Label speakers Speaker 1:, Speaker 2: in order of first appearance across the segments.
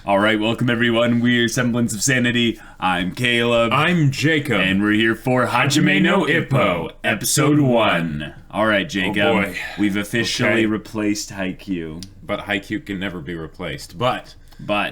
Speaker 1: All right, welcome everyone. We're Semblance of Sanity. I'm Caleb.
Speaker 2: I'm Jacob.
Speaker 1: And we're here for Hajime No Ippo, Episode 1. All right, Jacob.
Speaker 2: Oh boy.
Speaker 1: We've officially replaced Haikyuu.
Speaker 2: But Haikyuu can never be replaced. But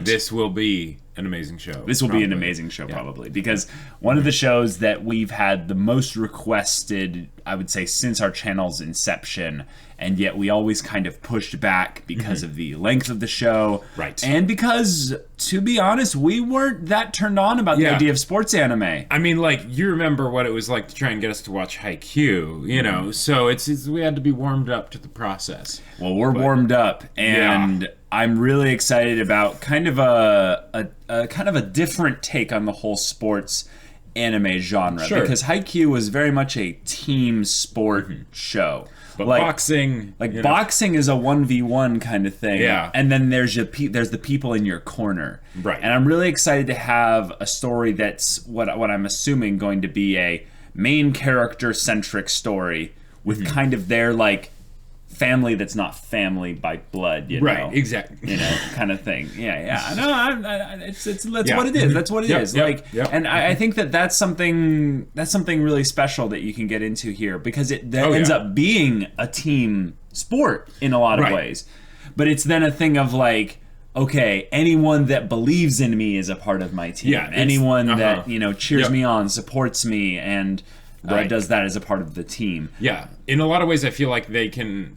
Speaker 2: this will be an amazing show.
Speaker 1: This will be an amazing show, probably. Because one of the shows that we've had the most requested, I would say, since our channel's inception, and yet we always kind of pushed back because of the length of the show.
Speaker 2: Right.
Speaker 1: And because, to be honest, we weren't that turned on about the idea of sports anime.
Speaker 2: I mean, like, you remember what it was like to try and get us to watch Haikyuu, you know? So it's we had to be warmed up to the process.
Speaker 1: Well, we're warmed up, and I'm really excited about kind of a different take on the whole sports anime genre.
Speaker 2: Sure.
Speaker 1: Because Haikyuu was very much a team sport show.
Speaker 2: But boxing...
Speaker 1: boxing is a 1v1 kind of thing.
Speaker 2: Yeah.
Speaker 1: And then there's the people in your corner.
Speaker 2: Right.
Speaker 1: And I'm really excited to have a story that's what I'm assuming going to be a main character-centric story with kind of their, like, family that's not family by blood, you know?
Speaker 2: Right, exactly.
Speaker 1: You know, kind of thing. Yeah. No, that's what it is. That's what it is. And I think that's something really special that you can get into here, because it ends up being a team sport in a lot of ways. But it's then a thing of like, okay, anyone that believes in me is a part of my team. Yeah, anyone that, you know, cheers me on, supports me, and does that as a part of the team.
Speaker 2: Yeah. In a lot of ways, I feel like they can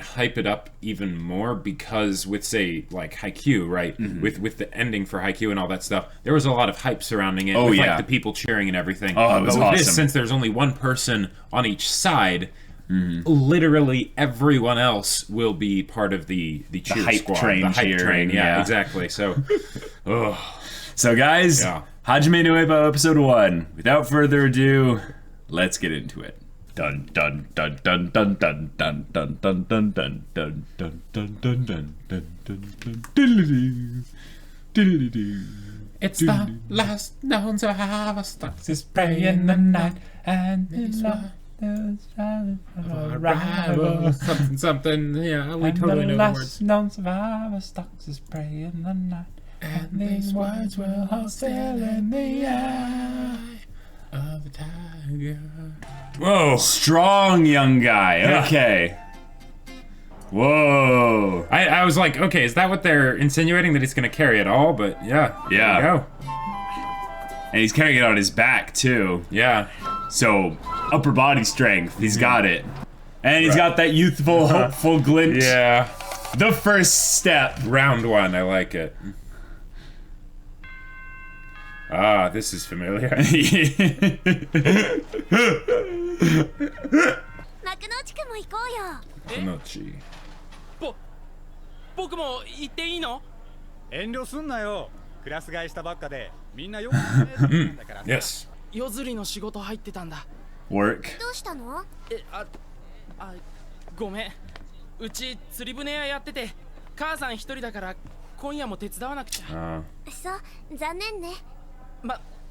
Speaker 2: hype it up even more, because with, say, like Haikyuu, right? With the ending for Haikyuu and all that stuff, there was a lot of hype surrounding it. With like the people cheering and everything.
Speaker 1: Oh, it was
Speaker 2: but with
Speaker 1: awesome.
Speaker 2: this, since there's only one person on each side, literally everyone else will be part of the cheer
Speaker 1: hype
Speaker 2: squad.
Speaker 1: train,
Speaker 2: the hype train. Yeah,
Speaker 1: yeah.
Speaker 2: exactly. So,
Speaker 1: So guys, Hajime No Ippo Episode 1. Without further ado, let's get into it. Dun dun dun dun dun dun dun dun dun dun dun dun dun dun dun dun dun dun dun.
Speaker 2: it's the last known to have a stocks is prey in the night, and it's arrival. Something, yeah, we totally know the words.
Speaker 1: Last known survivor stalks his prey in the night,
Speaker 2: and these words will hold still in the eye of the tiger.
Speaker 1: Whoa, strong young guy. Okay. Whoa.
Speaker 2: I was like, okay, is that what they're insinuating, that he's gonna carry it all? But there you go.
Speaker 1: And he's carrying it on his back too.
Speaker 2: Yeah.
Speaker 1: So upper body strength, he's got it. And he's got that youthful, hopeful glint.
Speaker 2: Yeah.
Speaker 1: The first step.
Speaker 2: Round 1, I like it. Ah, this is familiar.
Speaker 3: 幕の内くんも行こうよ。
Speaker 2: Konochi.
Speaker 4: 僕も行っていいの？
Speaker 5: 遠慮すんなよ。クラス替えしたばっかでみんなよくなんだから。
Speaker 2: Yes.
Speaker 4: 夜釣りの仕事入ってたんだ。
Speaker 1: Work.
Speaker 3: どうしたの？
Speaker 4: ごめん。うち釣り船屋やってて、母さん一人だから今夜も手伝わなくちゃ。
Speaker 3: そう、残念ね。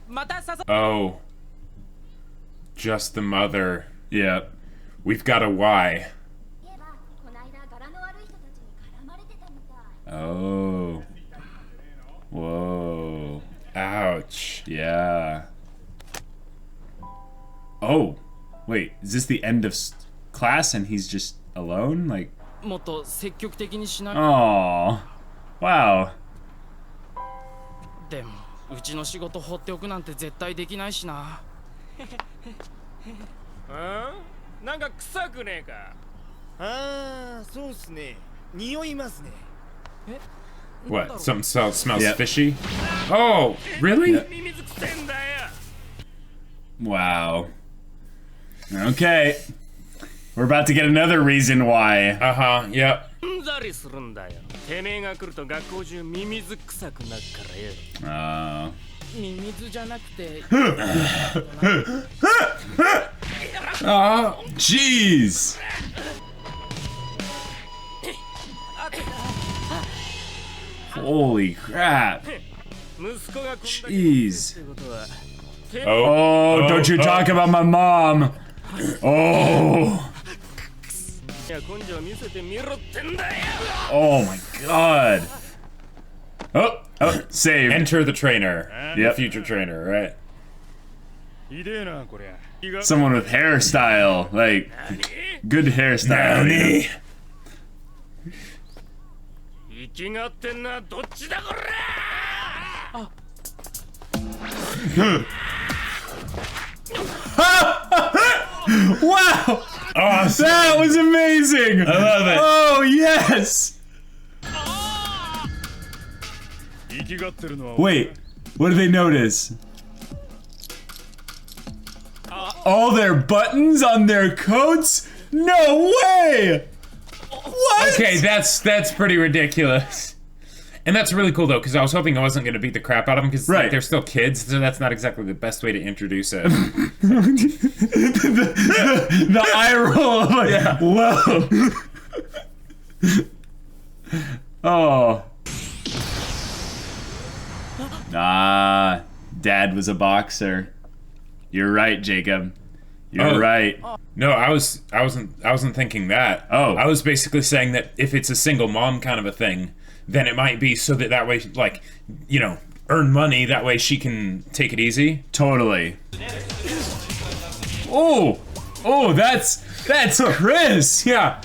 Speaker 4: また誘。
Speaker 2: Oh. Just the mother.
Speaker 1: Yep.
Speaker 2: We've got a Y.
Speaker 3: 言えばこの間柄の悪い人たちに絡まれてたみたい。
Speaker 1: Oh. Whoa.
Speaker 2: Ouch.
Speaker 1: Yeah. Oh. Wait, is this the end of class and he's just alone? Like.
Speaker 4: もっと積極的にしない。
Speaker 1: Oh. Wow.
Speaker 4: でもうちの仕事放っておくなんて絶対できないしな。
Speaker 6: なんか臭くねえか。
Speaker 5: ああ、そうっすね。匂いますね。
Speaker 2: What? Something smells fishy? Oh, really?
Speaker 6: ミミズくせんだよ。
Speaker 1: Wow. Okay. We're about to get another reason why.
Speaker 2: Yep.
Speaker 6: うんざりするんだよ。てめえが来ると学校中ミミズ臭くなるからよ。
Speaker 4: ミミズじゃなくて。
Speaker 1: Jeez. Holy crap.
Speaker 6: 息子がこんだけ
Speaker 1: Jeez.
Speaker 6: ってことは。
Speaker 1: Oh, don't you talk about my mom. Oh.
Speaker 6: いや根性見せてみろってんだよ。
Speaker 1: Oh my god. Oh, Oh, save.
Speaker 2: Enter the trainer.
Speaker 1: Yep.
Speaker 2: Future trainer, right?
Speaker 1: Someone with hairstyle, like good hairstyle.
Speaker 2: Nani?
Speaker 6: 息がってんなどっちだこら
Speaker 1: Wow!
Speaker 2: Awesome.
Speaker 1: That was amazing!
Speaker 2: I love it.
Speaker 1: Oh, yes! Wait, what do they notice? All their buttons on their coats? No way! What?
Speaker 2: Okay, that's pretty ridiculous. And that's really cool though, because I was hoping I wasn't going to beat the crap out of them, because like, they're still kids, so that's not exactly the best way to introduce it.
Speaker 1: the eye roll of like, yeah. Whoa. Oh. Ah, Dad was a boxer. You're right, Jacob. You're right.
Speaker 2: No, I wasn't thinking that.
Speaker 1: Oh.
Speaker 2: I was basically saying that if it's a single mom kind of a thing, then it might be so that way, like, you know, earn money, that way she can take it easy.
Speaker 1: Totally. Oh! Oh, that's Chris!
Speaker 2: Yeah.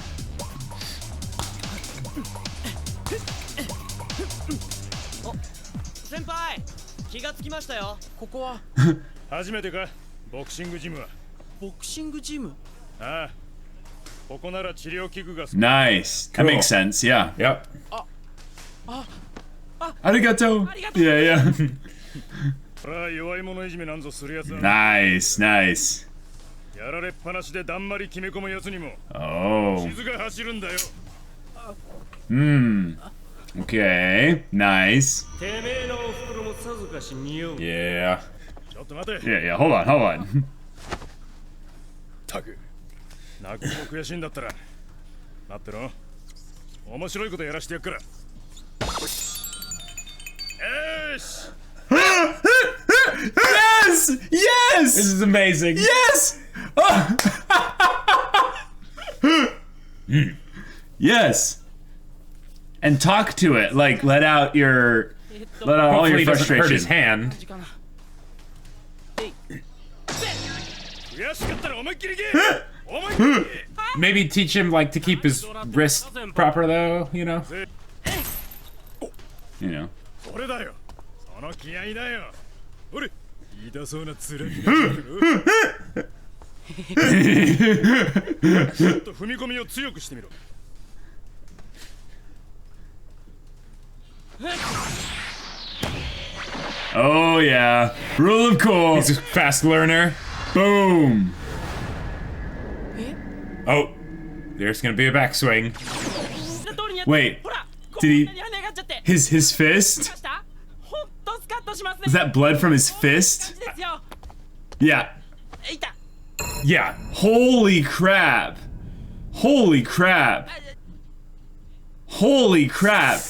Speaker 4: 先輩気がつきましたよここは
Speaker 5: 初めてかボクシングジムは
Speaker 4: ボクシングジム
Speaker 5: ああここなら治療器具が
Speaker 1: Nice. That makes sense, yeah.
Speaker 2: Yep.
Speaker 1: Arigato. Yeah, yeah.
Speaker 5: 弱い者いじめなんぞするやつは
Speaker 1: Nice, nice.
Speaker 5: やられっぱなしでだんまり決め込むやつにも
Speaker 1: Oh.
Speaker 5: 傷が走るんだよ
Speaker 1: Okay, nice.
Speaker 6: てめえのおふくろもさぞかし匂う
Speaker 2: Yeah.
Speaker 5: ちょっと待て
Speaker 1: Yeah, hold on.
Speaker 5: たく泣くのも悔しいんだったら待ってろ面白いことやらしてやっからよし
Speaker 1: Yes! Yes!
Speaker 2: This is amazing.
Speaker 1: Yes! Oh. Yes. And talk to it, like let out all your
Speaker 2: Hopefully he doesn't hurt his
Speaker 1: frustration.
Speaker 2: hand.
Speaker 5: 悔しかったら思いっきりけ思いっきり
Speaker 2: Maybe teach him like to keep his wrist proper though, you know?
Speaker 1: You know.
Speaker 5: それだよその気合いだよほれ痛そうな面にちょっと踏み込みを強くしてみろ
Speaker 1: Oh yeah. Rule of cool.
Speaker 2: He's a fast learner.
Speaker 1: Boom.
Speaker 2: Oh, there's gonna be a backswing.
Speaker 1: Wait. Did he his fist? Was that blood from his fist? Yeah.
Speaker 2: Yeah.
Speaker 1: Holy crap. Holy crap. Holy crap.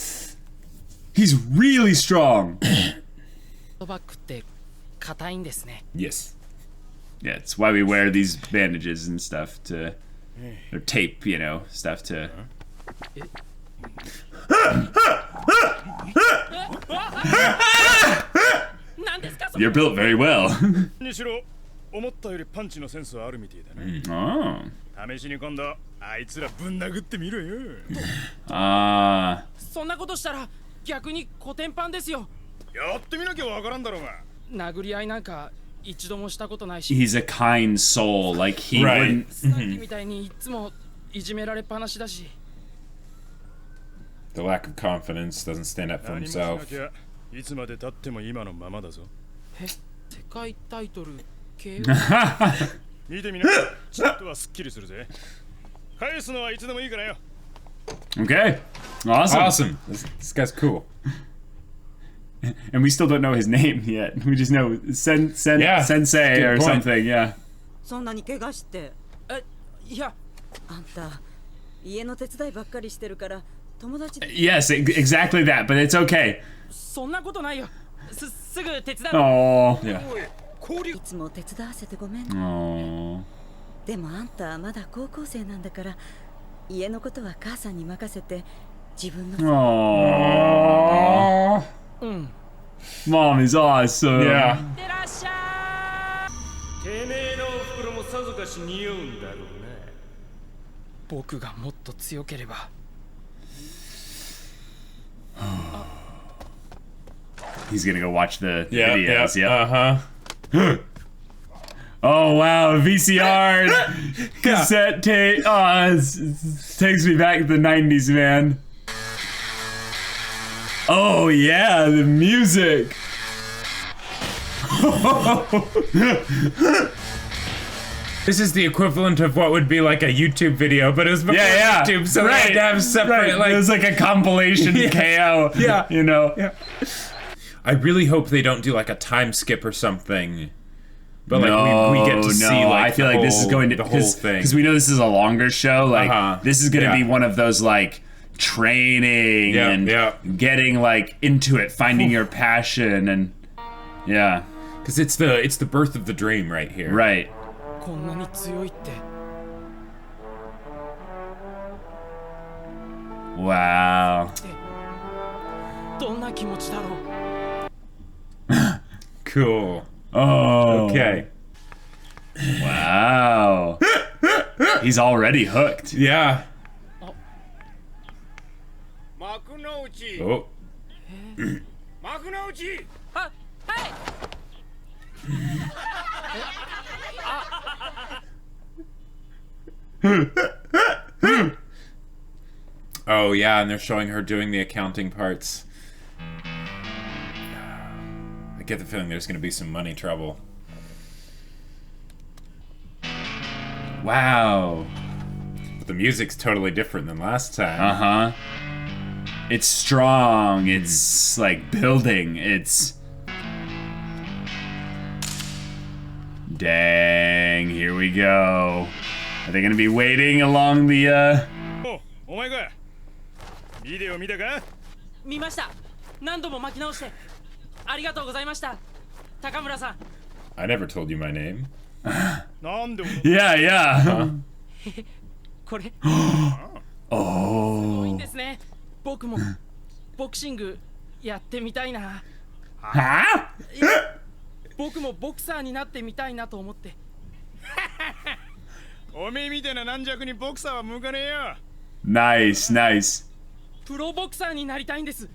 Speaker 1: He's really strong.
Speaker 4: バッグって硬いんですね
Speaker 2: Yes.
Speaker 1: Yeah, it's why we wear these bandages and stuff to, or tape, you know, stuff to. You're built very well.
Speaker 5: にしろ思ったよりパンチのセンスはあるみたいだね
Speaker 1: Oh.
Speaker 5: 試しに今度あいつらぶん殴ってみろよ
Speaker 1: Ah.
Speaker 4: そんなことしたら逆にコテンパンですよ
Speaker 5: やってみなきゃわからんだろうが
Speaker 4: 殴り合いなんか一度もしたことないし
Speaker 1: He's a kind soul, like he
Speaker 2: Right.
Speaker 1: wouldn't.
Speaker 4: さっきみたいにいつもいじめられっぱなしだし
Speaker 2: The lack of confidence doesn't stand up for
Speaker 5: 何もしな
Speaker 2: himself.
Speaker 5: きゃいつまで経っても今のままだぞ
Speaker 4: え世界タイトル系
Speaker 5: 見てみなちょっとはスッキリするぜ返すのはいつでもいいからよ
Speaker 1: Okay. Awesome.
Speaker 2: Awesome. This guy's cool.
Speaker 1: And we still don't know his name yet. We just know
Speaker 2: Yeah.
Speaker 1: Sensei
Speaker 2: Good
Speaker 1: or
Speaker 2: point.
Speaker 1: something, yeah.
Speaker 7: そんなに怪我して
Speaker 4: いや
Speaker 7: あんた家の手伝いばっかりしてるから友達で
Speaker 1: Yes, exactly that, but it's okay.
Speaker 4: そんなことないよすぐ手伝う
Speaker 1: Oh.
Speaker 2: Yeah.
Speaker 7: いつも手伝わせてごめん
Speaker 1: Oh.
Speaker 7: でもあんたまだ高校生なんだから家のことは母さんに任せて自分の
Speaker 1: Oh. Mom is awesome.
Speaker 2: Yeah.
Speaker 6: てらっしゃい。てめえのおふくろもさぞかし匂うんだろうな。
Speaker 4: 僕がもっと強ければ。
Speaker 1: He's gonna go watch the
Speaker 2: Yeah.
Speaker 1: videos.
Speaker 2: Yeah.
Speaker 1: Yep. Oh wow, VCR cassette tape. Oh, takes me back to the 90s, man. Oh yeah, the music.
Speaker 2: This is the equivalent of what would be like a YouTube video, but it was before YouTube, so they had to have separate, like...
Speaker 1: It was like a compilation KO.
Speaker 2: Yeah.
Speaker 1: You know?
Speaker 2: Yeah. I really hope they don't do like a time skip or something. But like we get to see like
Speaker 1: I feel like this is going to
Speaker 2: the whole thing.
Speaker 1: Because we know this is a longer show. Like this is going to be one of those like training and getting like into it, finding your passion, and
Speaker 2: because it's the birth of the dream right here.
Speaker 1: Right.
Speaker 4: こんなに強いって。
Speaker 1: Wow.
Speaker 4: どんな気持ちだろう。
Speaker 2: Cool.
Speaker 1: Oh.
Speaker 2: Okay.
Speaker 1: Wow. He's already hooked.
Speaker 2: Yeah.
Speaker 6: 幕の内。
Speaker 2: Oh.
Speaker 6: 幕の内。
Speaker 4: あ、はい。
Speaker 2: Oh yeah, and they're showing her doing the accounting parts. I get the feeling there's going to be some money trouble.
Speaker 1: Wow.
Speaker 2: But the music's totally different than last time.
Speaker 1: Uh-huh. It's strong. It's like building. It's... Dang, here we go. Are they gonna be waiting along the,
Speaker 5: Oh, お前か。ビデオ見たか？
Speaker 4: 見ました。何度も巻き直して。ありがとうございました。高村さん。
Speaker 2: I never told you my name.
Speaker 5: なんでも。
Speaker 1: Yeah, yeah.
Speaker 4: これ。
Speaker 1: Oh.
Speaker 4: すごいんですね。僕もボクシングやってみたいな。
Speaker 1: Huh?
Speaker 4: 僕もボクサーになってみたいなと思って。
Speaker 5: おめえみたいな軟弱にボクサーは向かねえよ。
Speaker 1: Nice, nice.
Speaker 4: プロボクサーになりたいんです。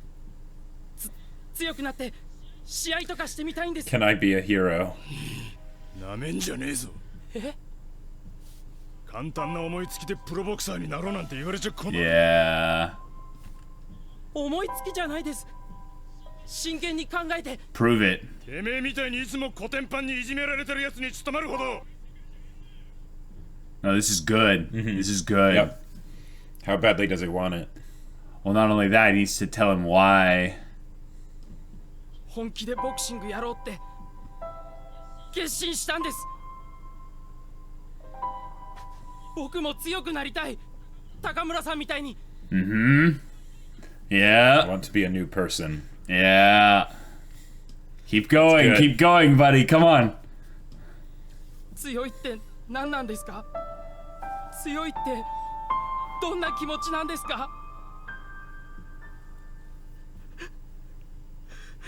Speaker 4: 強くなって試合とかしてみたいんです。
Speaker 2: Can I be a hero?
Speaker 5: なめんじゃねえぞ。
Speaker 4: え？
Speaker 5: 簡単な思いつきでプロボクサーになろうなんて言われちゃ困る。
Speaker 1: Yeah.
Speaker 4: 思いつきじゃないです。真剣に考えて。
Speaker 1: Prove it.
Speaker 5: てめえみたいにいつもコテンパンにいじめられてるやつに務まるほど。
Speaker 1: No, this is good. This is good.
Speaker 2: Yep. How badly does he want it?
Speaker 1: Well, not only that, he needs to tell him why.
Speaker 4: 本気でボクシングやろうって決心したんです。僕も強くなりたい。高村さんみたいに。
Speaker 1: Mm-hmm.
Speaker 2: I
Speaker 1: Yeah.
Speaker 2: want to be a new person.
Speaker 1: Yeah. Keep going,
Speaker 2: That's good.
Speaker 1: keep going, buddy. Come on.
Speaker 4: 強いって何なんですか？強いってどんな気持ちなんですか？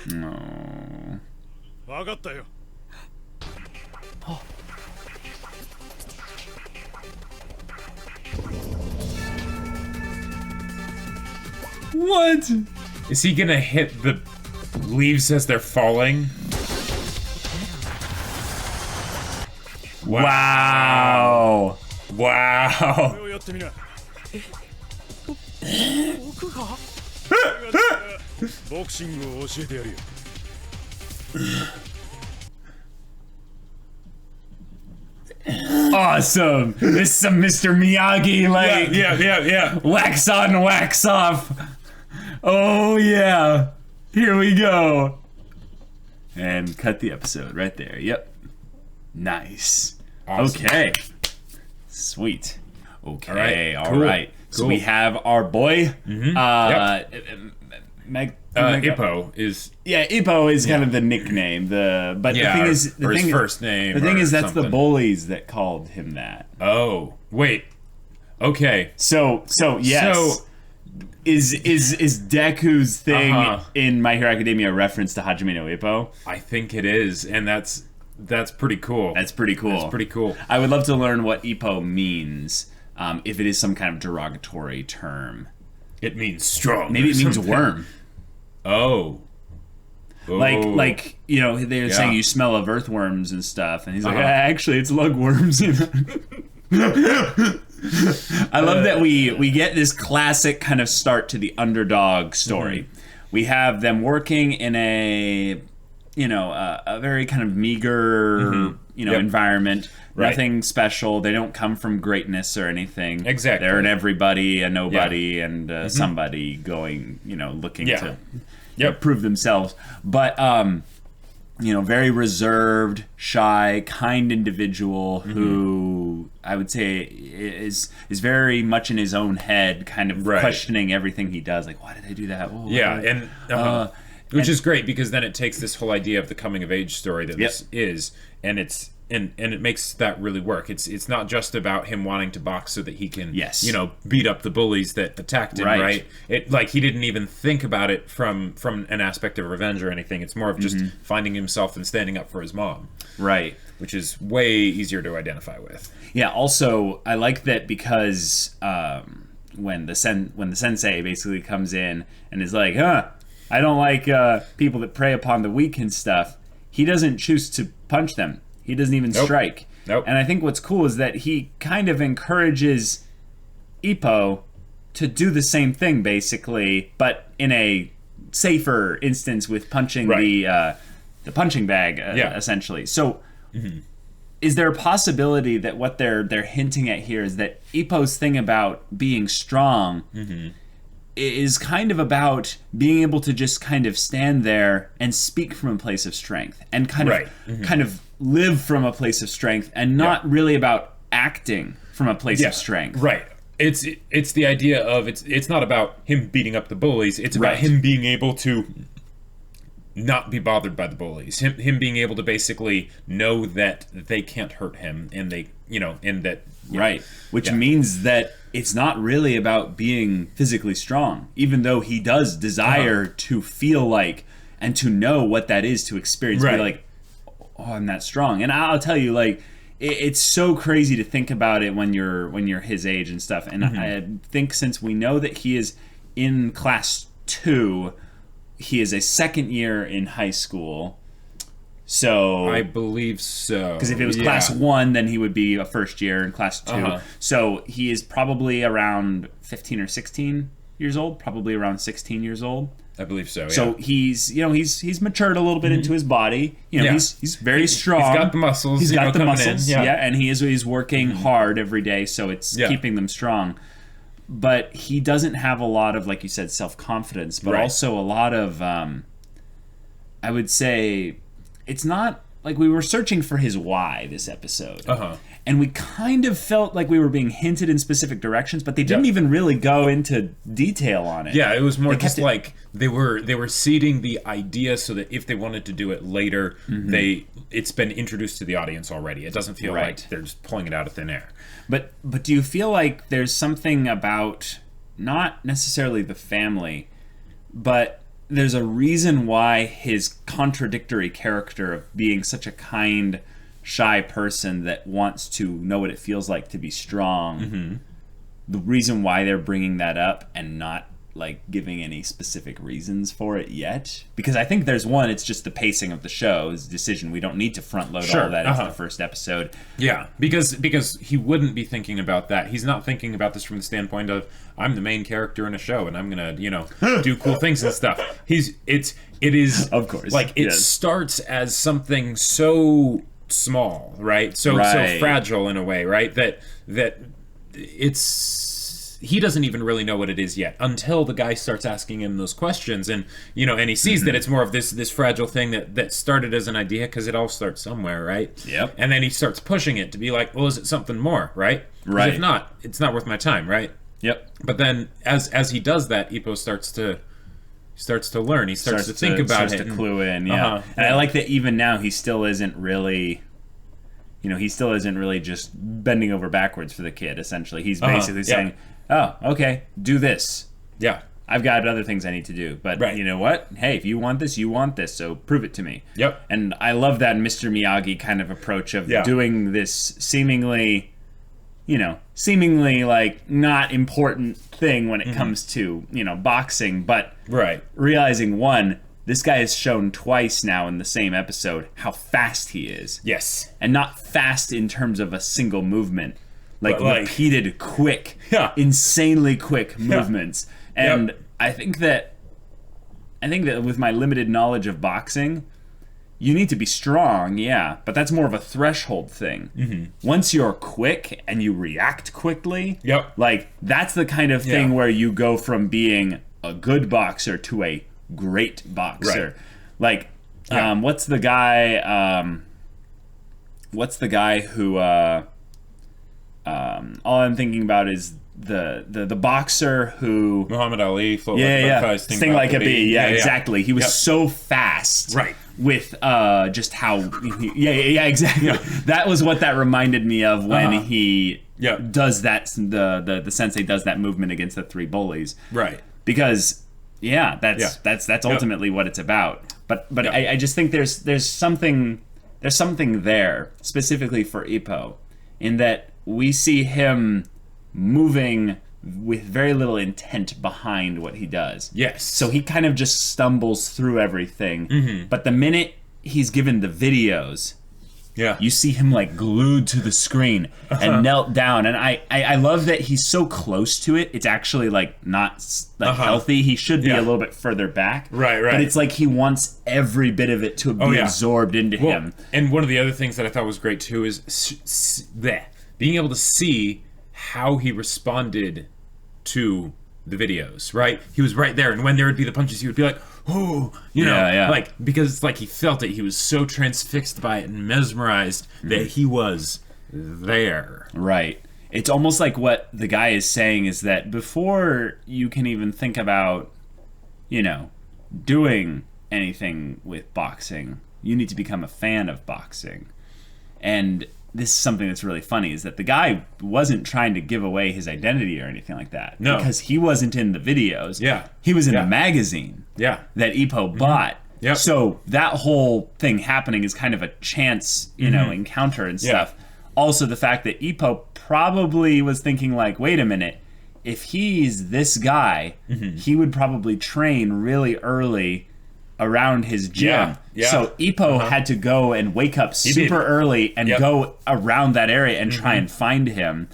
Speaker 1: No.
Speaker 5: わかったよ。
Speaker 1: What?
Speaker 2: Is he gonna hit the leaves as they're falling?
Speaker 1: Wow.
Speaker 5: こ
Speaker 2: Wow.
Speaker 5: れをやってみな。
Speaker 4: 僕が？
Speaker 5: ボクシングを教えてやるよ。
Speaker 1: Awesome. This is some Mr. Miyagi, like
Speaker 2: Yeah.
Speaker 1: wax on, wax off. Oh yeah. Here we go. And cut the episode right there. Yep. Nice.
Speaker 2: Awesome.
Speaker 1: Okay. Sweet. Okay. All
Speaker 2: Cool.
Speaker 1: right. So
Speaker 2: Cool.
Speaker 1: we have our boy.
Speaker 2: Ippo is
Speaker 1: Yeah, Ippo is kind of the nickname. But the thing is,
Speaker 2: his first name.
Speaker 1: The thing
Speaker 2: or
Speaker 1: is, that's the
Speaker 2: something.
Speaker 1: bullies that called him that.
Speaker 2: Oh, wait. Okay.
Speaker 1: So yes.
Speaker 2: So
Speaker 1: Is Deku's thing in My Hero Academia a reference to Hajime no Ippo?
Speaker 2: I think it is, and that's pretty cool.
Speaker 1: That's pretty cool. I would love to learn what Ippo means, if it is some kind of derogatory term.
Speaker 2: It means strong.
Speaker 1: Maybe it means worm.
Speaker 2: Oh.
Speaker 1: Like they're saying you smell of earthworms and stuff, and he's like, actually, it's lugworms. I love that we get this classic kind of start to the underdog story. We have them working in a very kind of meager environment. Right. Nothing special. They don't come from greatness or anything.
Speaker 2: Exactly.
Speaker 1: They're an everybody, a nobody, and somebody going, looking to prove themselves. But very reserved, shy, kind individual who I would say is very much in his own head, kind of questioning everything he does. Like, why did I do that? Oh,
Speaker 2: which is great, because then it takes this whole idea of the coming of age story that this is, and it makes that really work. It's not just about him wanting to box so that he can beat up the bullies that attacked him, right? It he didn't even think about it from an aspect of revenge or anything. It's more of just finding himself and standing up for his mom.
Speaker 1: Right.
Speaker 2: Which is way easier to identify with.
Speaker 1: Yeah, also I like that because when the sensei basically comes in and is like, I don't like people that prey upon the weak and stuff, he doesn't choose to punch them. He doesn't even strike.
Speaker 2: Nope.
Speaker 1: And I think what's cool is that he kind of encourages Ippo to do the same thing, basically, but in a safer instance with punching the punching bag, essentially. So, is there a possibility that what they're hinting at here is that Ippo's thing about being strong is kind of about being able to just kind of stand there and speak from a place of strength and kind of live from a place of strength, and not really about acting from a place of strength.
Speaker 2: Right. It's the idea of it's not about him beating up the bullies. It's about him being able to not be bothered by the bullies. Him being able to basically know that they can't hurt him, and they and that
Speaker 1: which means that it's not really about being physically strong, even though he does desire to feel like and to know what that is to experience. Be like, oh, I'm that strong. And I'll tell you, like, it's so crazy to think about it when you're his age and stuff. And I think since we know that he is in class 2, he is a second year in high school. So
Speaker 2: I believe so.
Speaker 1: Because if it was class 1, then he would be a first year in class 2. So he is probably around 15 or 16 years old, probably around 16 years old.
Speaker 2: I believe so. Yeah.
Speaker 1: So he's he's matured a little bit into his body. He's very strong.
Speaker 2: He's got the muscles.
Speaker 1: He's got the muscles.
Speaker 2: In. Yeah.
Speaker 1: And he's working hard every day, so it's keeping them strong. But he doesn't have a lot of, like you said, self-confidence, but also a lot of I would say it's not like we were searching for his why this episode. And we kind of felt like we were being hinted in specific directions, but they didn't even really go into detail on it.
Speaker 2: Yeah, it was more just like they were seeding the idea so that if they wanted to do it later, it's been introduced to the audience already. It doesn't feel like they're just pulling it out of thin air.
Speaker 1: But do you feel like there's something about not necessarily the family, but there's a reason why his contradictory character of being such a kind, shy person that wants to know what it feels like to be strong, the reason why they're bringing that up and not like giving any specific reasons for it yet? Because I think there's one, it's just the pacing of the show's decision. We don't need to front load all that into the first episode.
Speaker 2: Yeah, because he wouldn't be thinking about that. He's not thinking about this from the standpoint of, I'm the main character in a show and I'm gonna do cool things and stuff. It is
Speaker 1: of course
Speaker 2: like it starts as something so small, right? So fragile in a way, right? That he doesn't even really know what it is yet until the guy starts asking him those questions, and and he sees that it's more of this fragile thing that started as an idea, because it all starts somewhere, right?
Speaker 1: Yep.
Speaker 2: And then he starts pushing it to be like, well, is it something more, right?
Speaker 1: Right.
Speaker 2: If not, it's not worth my time, right?
Speaker 1: Yep.
Speaker 2: But then as he does that, Ippo starts to learn. He starts to think about it.
Speaker 1: Starts to clue in, yeah. And I like that even now he still isn't really just bending over backwards for the kid, essentially. He's basically saying, oh, okay, do this.
Speaker 2: Yeah.
Speaker 1: I've got other things I need to do. But you know what? Hey, if you want this, you want this. So prove it to me.
Speaker 2: Yep.
Speaker 1: And I love that Mr. Miyagi kind of approach of doing this seemingly, like not important thing when it comes to, boxing. But realizing, one, this guy has shown twice now in the same episode how fast he is.
Speaker 2: Yes.
Speaker 1: And not fast in terms of a single movement. Like repeated, quick, insanely quick movements. And I think that with my limited knowledge of boxing, you need to be strong, but that's more of a threshold thing. Once you're quick and you react quickly, like that's the kind of thing where you go from being a good boxer to a great boxer. Like, what's the guy? What's the guy who? All I'm thinking about is the boxer who
Speaker 2: Muhammad Ali,
Speaker 1: sting like a bee. Yeah, exactly. He was so fast, with just how exactly. That was what that reminded me of when he does that. The sensei does that movement against the three bullies, because that's ultimately what it's about. But I just think there's something there specifically for Ippo, in that we see him moving with very little intent behind what he does.
Speaker 2: Yes.
Speaker 1: So he kind of just stumbles through everything. But the minute he's given the videos, you see him like glued to the screen and knelt down. And I love that he's so close to it. It's actually like not like healthy. He should be a little bit further back.
Speaker 2: Right.
Speaker 1: But it's like he wants every bit of it to be absorbed into him.
Speaker 2: And one of the other things that I thought was great too is being able to see how he responded to the videos, right? He was right there, and when there would be the punches, he would be like, oh, like, because it's like he felt it. He was so transfixed by it and mesmerized that he was there.
Speaker 1: Right. It's almost like what the guy is saying is that before you can even think about, doing anything with boxing, you need to become a fan of boxing. And this is something that's really funny, is that the guy wasn't trying to give away his identity or anything like that.
Speaker 2: No.
Speaker 1: Because he wasn't in the videos.
Speaker 2: Yeah.
Speaker 1: He was in a magazine that Ippo bought.
Speaker 2: Yep.
Speaker 1: So that whole thing happening is kind of a chance, encounter and stuff. Also, the fact that Ippo probably was thinking like, wait a minute, if he's this guy, he would probably train really early around his gym. So Ippo had to go and wake up super early and go around that area and try and find him.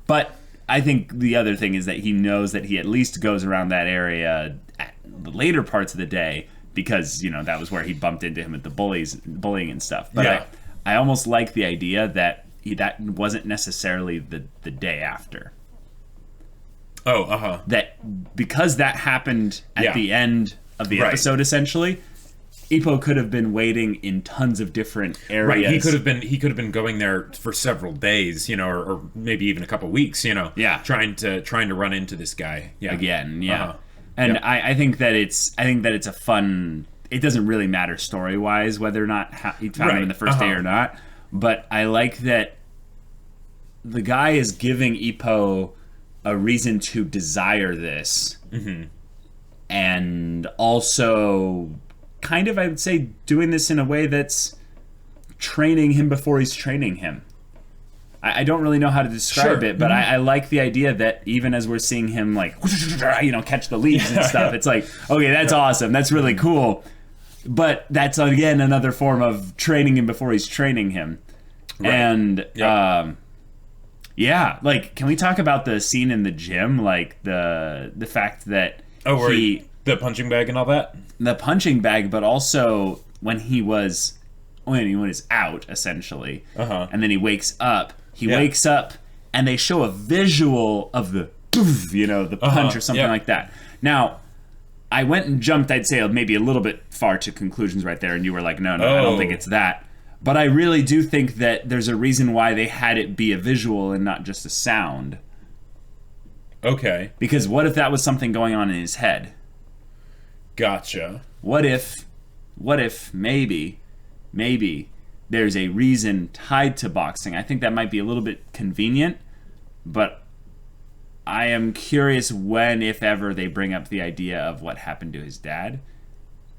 Speaker 1: But I think the other thing is that he knows that he at least goes around that area at the later parts of the day, because that was where he bumped into him at the bullying and stuff. But I almost like the idea that that wasn't necessarily the day after. That because that happened at the end of the episode, essentially, Ippo could have been waiting in tons of different areas.
Speaker 2: Right, he could have been going there for several days, or maybe even a couple weeks, trying to run into this guy
Speaker 1: again. And I think that it's a fun. It doesn't really matter story wise whether or not he found him in the first day or not, but I like that the guy is giving Ippo a reason to desire this. And also kind of, I would say, doing this in a way that's training him before he's training him. I don't really know how to describe it, but I like the idea that even as we're seeing him like, catch the leaves and stuff, it's like, okay, that's awesome. That's really cool. But that's, again, another form of training him before he's training him. And, like, can we talk about the scene in the gym? Like, the fact that
Speaker 2: the punching bag and all that?
Speaker 1: The punching bag, but also when he was out, essentially, and then he wakes up. He wakes up, and they show a visual of the poof, the punch or something like that. Now, I went and jumped, I'd say, maybe a little bit far to conclusions right there, and you were like, no, I don't think it's that. But I really do think that there's a reason why they had it be a visual and not just a sound.
Speaker 2: Okay.
Speaker 1: Because what if that was something going on in his head?
Speaker 2: Gotcha.
Speaker 1: What if maybe there's a reason tied to boxing? I think that might be a little bit convenient, but I am curious when, if ever, they bring up the idea of what happened to his dad.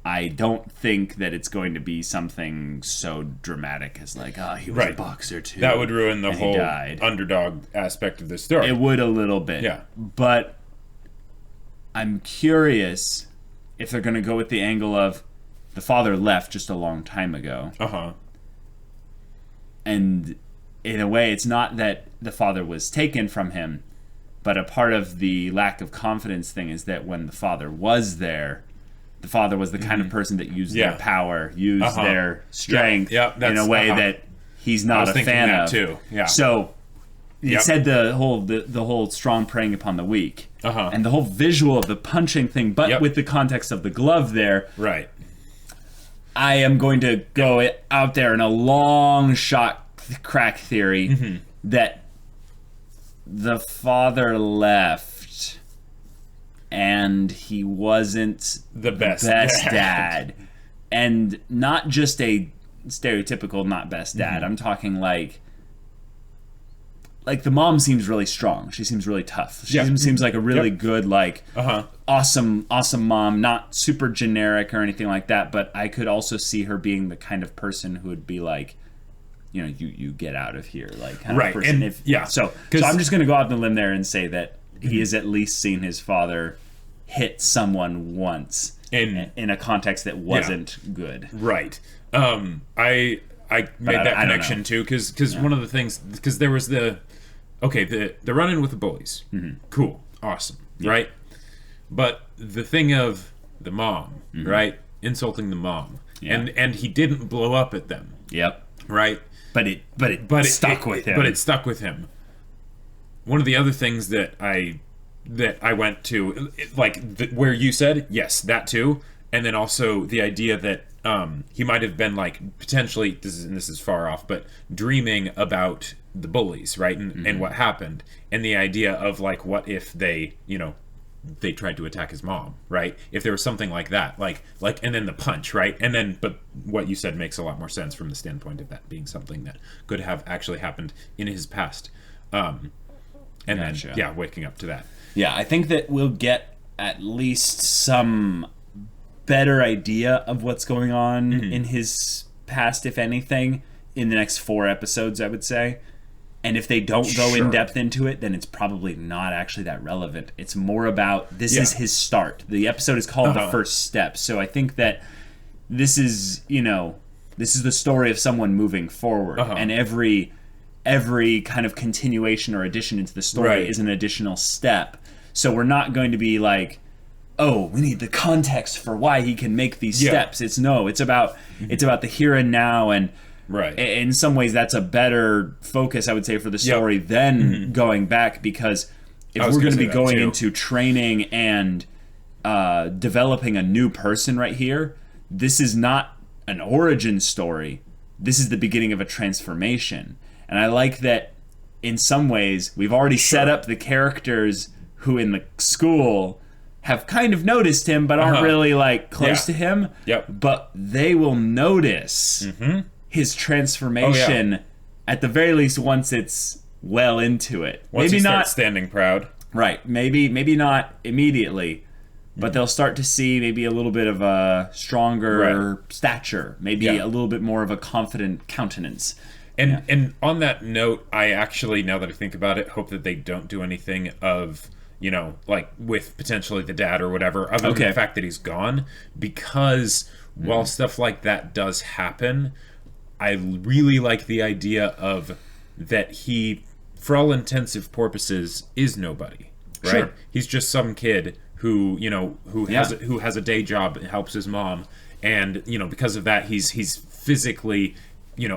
Speaker 1: I don't think that it's going to be something so dramatic as like, he was a boxer too.
Speaker 2: That would ruin the whole underdog aspect of the story.
Speaker 1: It would a little bit.
Speaker 2: Yeah.
Speaker 1: But I'm curious if they're going to go with the angle of the father left just a long time ago.
Speaker 2: Uh-huh.
Speaker 1: And in a way, it's not that the father was taken from him, but a part of the lack of confidence thing is that when the father was there, the father was the kind of person that used their power, used their strength in a way that he's not a fan of.
Speaker 2: Too. Yeah.
Speaker 1: So it said the whole strong preying upon the weak, and the whole visual of the punching thing, but with the context of the glove there.
Speaker 2: Right.
Speaker 1: I am going to go out there in a long shot crack theory that the father left and he wasn't
Speaker 2: the best
Speaker 1: dad. And not just a stereotypical not best dad. I'm talking like the mom seems really strong. She seems really tough. She seems like a really good, like, awesome mom. Not super generic or anything like that, but I could also see her being the kind of person who would be like, you know, you get out of here, like, kind of person.
Speaker 2: And,
Speaker 1: so I'm just going to go out on the limb there and say that he has at least seen his father hit someone once in a context that wasn't good.
Speaker 2: Right. I made that connection too, because one of the things, because there was the run-in with the bullies. Cool. Awesome. Right? But the thing of the mom, right? Insulting the mom. And he didn't blow up at them.
Speaker 1: Yep.
Speaker 2: Right?
Speaker 1: But it stuck with him.
Speaker 2: But it stuck with him. One of the other things that I went to, where you said, yes, that too, and then also the idea that he might have been like potentially, this is far off, but dreaming about the bullies, right, and what happened, and the idea of like, what if they tried to attack his mom, right? If there was something like that, like, and then the punch, right, and then, but what you said makes a lot more sense from the standpoint of that being something that could have actually happened in his past, and then waking up to that.
Speaker 1: Yeah, I think that we'll get at least some better idea of what's going on in his past, if anything, in the next 4 episodes, I would say. And if they don't go in depth into it, then it's probably not actually that relevant. It's more about this is his start. The episode is called The First Step. So I think that this is the story of someone moving forward. And every kind of continuation or addition into the story is an additional step. So we're not going to be like, oh, we need the context for why he can make these steps. It's about the here and now, and in some ways that's a better focus, I would say, for the story than going back, because if we're going to be going into training and developing a new person right here, this is not an origin story. This is the beginning of a transformation. And I like that in some ways we've already set up the characters who in the school have kind of noticed him but aren't really like close to him. But they will notice his transformation at the very least once it's well into it.
Speaker 2: Once maybe not standing proud.
Speaker 1: Right. Maybe not immediately, but they'll start to see maybe a little bit of a stronger stature, maybe a little bit more of a confident countenance.
Speaker 2: And on that note, I actually, now that I think about it, hope that they don't do anything of, like with potentially the dad or whatever, other than the fact that he's gone. Because while stuff like that does happen, I really like the idea of that he, for all intensive purposes, is nobody. Right? Sure. He's just some kid who has a day job and helps his mom, and because of that, he's physically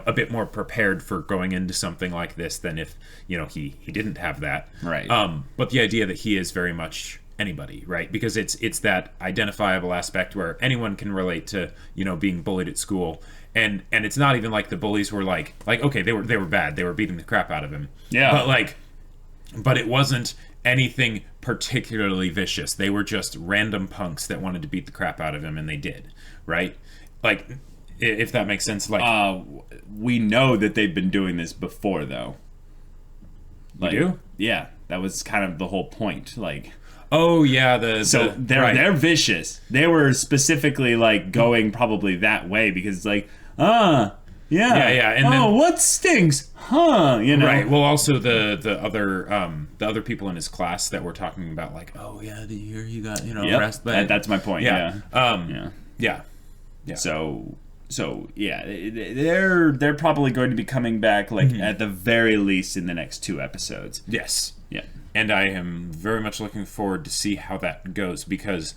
Speaker 2: a bit more prepared for going into something like this than if he didn't have that,
Speaker 1: right?
Speaker 2: But the idea that he is very much anybody, right? Because it's that identifiable aspect where anyone can relate to being bullied at school, and it's not even like the bullies were like okay, they were bad, they were beating the crap out of him, but it wasn't anything particularly vicious. They were just random punks that wanted to beat the crap out of him, and they did, right? Like, if that makes sense. Like,
Speaker 1: we know that they've been doing this before, though.
Speaker 2: Like, you do?
Speaker 1: Yeah. That was kind of the whole point. Like,
Speaker 2: oh yeah,
Speaker 1: they're vicious. They were specifically like going probably that way because like, yeah,
Speaker 2: and then,
Speaker 1: what stinks, huh? You know,
Speaker 2: right. Well, also the other people in his class that were talking about like, oh yeah, you got rest.
Speaker 1: That's my point. Yeah.
Speaker 2: Yeah.
Speaker 1: So yeah, they're probably going to be coming back like at the very least in the next 2 episodes.
Speaker 2: Yes.
Speaker 1: Yeah.
Speaker 2: And I am very much looking forward to see how that goes because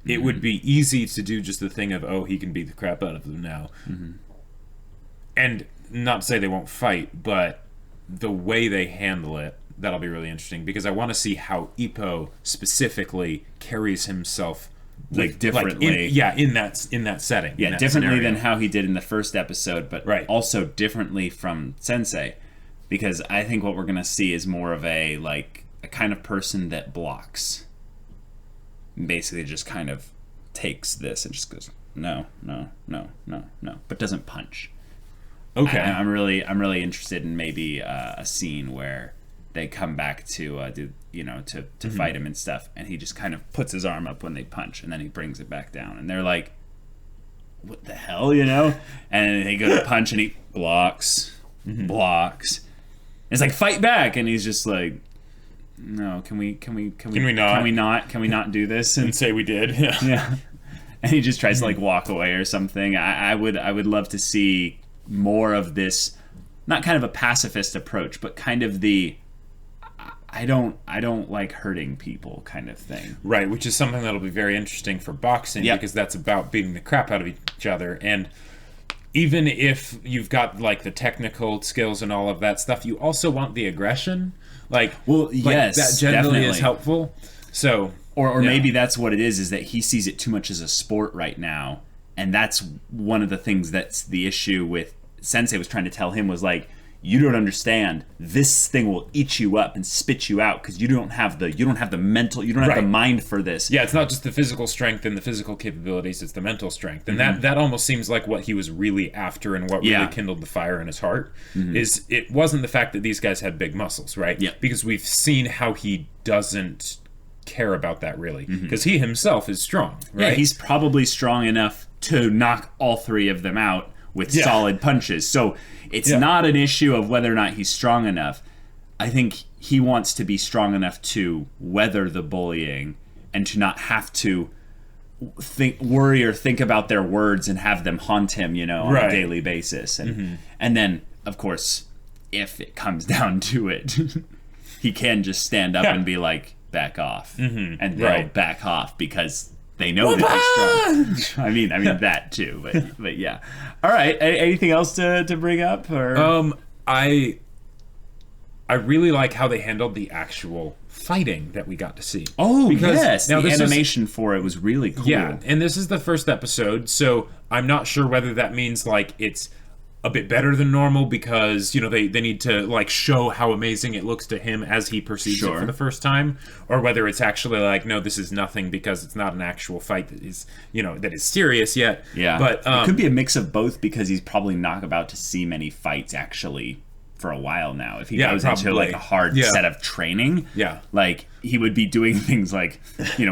Speaker 2: it would be easy to do just the thing of, oh, he can beat the crap out of them now. And not to say they won't fight, but the way they handle it, that'll be really interesting because I want to see how Ippo specifically carries himself
Speaker 1: like differently.
Speaker 2: In that setting.
Speaker 1: Yeah, differently than how he did in the first episode, but
Speaker 2: also
Speaker 1: differently from Sensei. Because I think what we're gonna see is more of a kind of person that blocks. Basically just kind of takes this and just goes, no, but doesn't punch.
Speaker 2: Okay.
Speaker 1: I'm really interested in maybe a scene where they come back to fight him and stuff, and he just kind of puts his arm up when they punch, and then he brings it back down, and they're like, "What the hell?" And they go to punch, and he blocks. It's like, fight back, and he's just like, "No, can we not do this?"
Speaker 2: And say we did,
Speaker 1: yeah. And he just tries to like walk away or something. I would love to see more of this, not kind of a pacifist approach, but kind of the I don't like hurting people kind of thing.
Speaker 2: Right, which is something that'll be very interesting for boxing because that's about beating the crap out of each other. And even if you've got like the technical skills and all of that stuff, you also want the aggression.
Speaker 1: Yes,
Speaker 2: that generally
Speaker 1: definitely
Speaker 2: is helpful. So
Speaker 1: or maybe that's what it is that he sees it too much as a sport right now, and that's one of the things that's the issue with Sensei was trying to tell him was like, you don't understand. This thing will eat you up and spit you out because you don't have the mental, you don't have the mind for this.
Speaker 2: Yeah, it's not just the physical strength and the physical capabilities; it's the mental strength, and that almost seems like what he was really after and what really kindled the fire in his heart. Is it wasn't the fact that these guys had big muscles, right?
Speaker 1: Yeah,
Speaker 2: because we've seen how he doesn't care about that really, because he himself is strong. Right?
Speaker 1: Yeah, he's probably strong enough to knock all 3 of them out with solid punches. So it's not an issue of whether or not he's strong enough. I think he wants to be strong enough to weather the bullying and to not have to worry or think about their words and have them haunt him, on a daily basis. And and then, of course, if it comes down to it, he can just stand up and be like, back off. And they'll back off because they know that he's strong. I mean that too, but yeah. All right. Anything else to bring up? Or
Speaker 2: I really like how they handled the actual fighting that we got to see.
Speaker 1: Oh, yes. Now, the animation for it was really cool.
Speaker 2: Yeah, and this is the first episode, so I'm not sure whether that means like it's a bit better than normal because they need to like show how amazing it looks to him as he perceives it for the first time, or whether it's actually like, no, this is nothing because it's not an actual fight that is that is serious yet.
Speaker 1: Yeah,
Speaker 2: but
Speaker 1: it could be a mix of both because he's probably not about to see many fights actually for a while now. If he goes into like a hard set of training, like he would be doing things like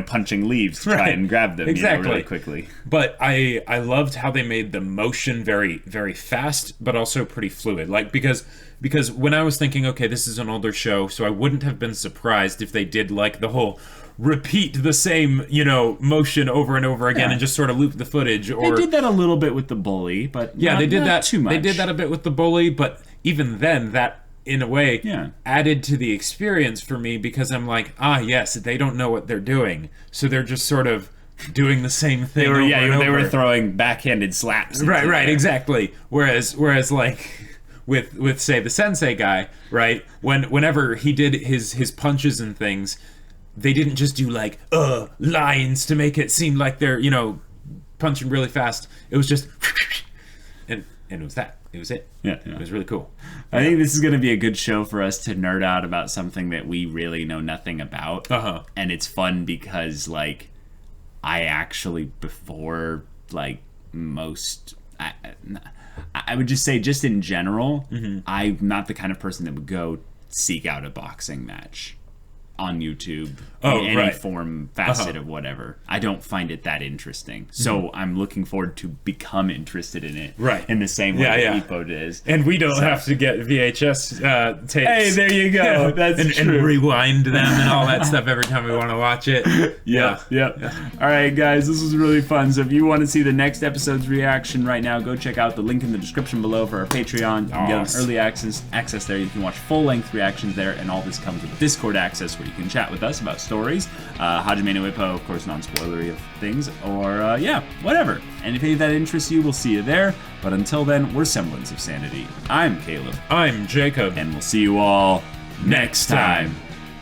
Speaker 1: punching leaves to try and grab them really quickly.
Speaker 2: But I loved how they made the motion very, very fast but also pretty fluid, like because when I was thinking, okay, this is an older show, so I wouldn't have been surprised if they did like the whole repeat the same motion over and over again and just sort of loop the footage. Or
Speaker 1: they did that a little bit with the bully, but
Speaker 2: they did that
Speaker 1: too much.
Speaker 2: They did that a bit with the bully, but even then that in a way added to the experience for me because I'm like, yes, they don't know what they're doing, so they're just sort of doing the same thing.
Speaker 1: They were throwing backhanded slaps.
Speaker 2: Right, exactly. Whereas like with say the Sensei guy, right? Whenever he did his punches and things, they didn't just do like lines to make it seem like they're punching really fast. It was just and it was that. It was it.
Speaker 1: Yeah.
Speaker 2: It was really cool.
Speaker 1: I think this is going to be a good show for us to nerd out about something that we really know nothing about. And it's fun because, like, I actually, before, like, most... I would just say, just in general, I'm not the kind of person that would go seek out a boxing match. on YouTube in any form, facet of whatever. I don't find it that interesting. So I'm looking forward to become interested in it in the same way that Ippo is.
Speaker 2: And we don't have to get VHS tapes.
Speaker 1: Hey, there you go. That's true.
Speaker 2: And rewind them and all that stuff every time we want to watch it.
Speaker 1: All right, guys, this was really fun. So if you want to see the next episode's reaction right now, go check out the link in the description below for our Patreon. You can get early access there. You can watch full-length reactions there, and all this comes with Discord access where you can chat with us about stories, Hajime no Ippo, of course, non-spoilery of things, or whatever. And if any of that interests you, we'll see you there. But until then, we're Semblance of Sanity. I'm Caleb.
Speaker 2: I'm Jacob.
Speaker 1: And we'll see you all next time.